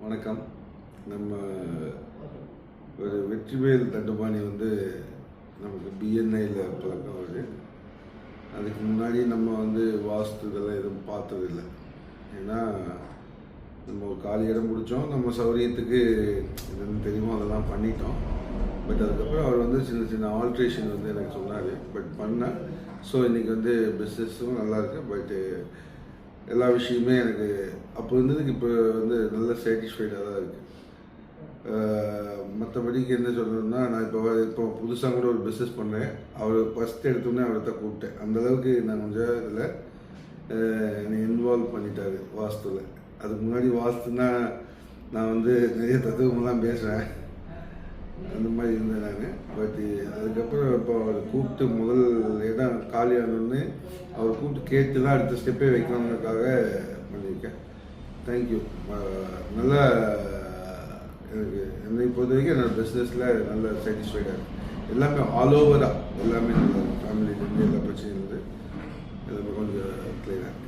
வணக்கம். நம்ம ஒரு வெற்றிவேல் தண்டபாணி நமக்கு பிஎன்ஐயில் பழக்கம் வருது. அதுக்கு முன்னாடி நம்ம வாஸ்து இதெல்லாம் எதுவும் பார்த்ததில்லை. ஏன்னா நம்ம ஒரு காலி இடம் பிடிச்சோம், நம்ம சௌரியத்துக்கு என்னென்னு தெரியுமோ அதெல்லாம் பண்ணிட்டோம். பட் அதுக்கப்புறம் அவர் சின்ன சின்ன ஆல்ட்ரேஷன் எனக்கு சொன்னார். பட் பண்ணேன். ஸோ இன்றைக்கி பிஸ்னஸும் நல்லாயிருக்கு. பட்டு எல்லா விஷயமே எனக்கு அப்போ இருந்ததுக்கு இப்போ நல்ல சாட்டிஸ்ஃபைடாக தான் இருக்குது. மற்றபடிக்கு என்ன சொல்கிறேன்னா, நான் இப்போ புதுசாக கூட ஒரு பிஸ்னஸ் பண்ணேன். அவர் ஃபஸ்ட் எடுத்தோடனே அவரை தான் கூப்பிட்டேன். அந்தளவுக்கு நான் கொஞ்சம் இதில் என்னை இன்வால்வ் பண்ணிட்டார் வாஸ்துவில். அதுக்கு முன்னாடி வாஸ்துன்னா நான் நிறைய தத்துவமெல்லாம் பேசுகிறேன், அந்த மாதிரி இருந்தேன் நான். பட் அதுக்கப்புறம் இப்போ அவர் கூப்பிட்டு முதல் இடம் காலியானோடனே அவர் கூப்பிட்டு கேட்டு தான் அடுத்த ஸ்டெப்பே வைக்கணுங்கிறதுக்காக பண்ணியிருக்கேன். தேங்க்யூ. நல்லா எனக்கு என்னை பொறுத்த வரைக்கும் என்னோடய பிஸ்னஸில் நல்ல சாட்டிஸ்ஃபைடாக இருக்குது. எல்லாமே ஆல் ஓவராக எல்லாமே நல்லா ஃபேமிலியிலேருந்து எல்லா பிரச்சனையும் எல்லாமே கொஞ்சம் கிளியராக இருக்குது.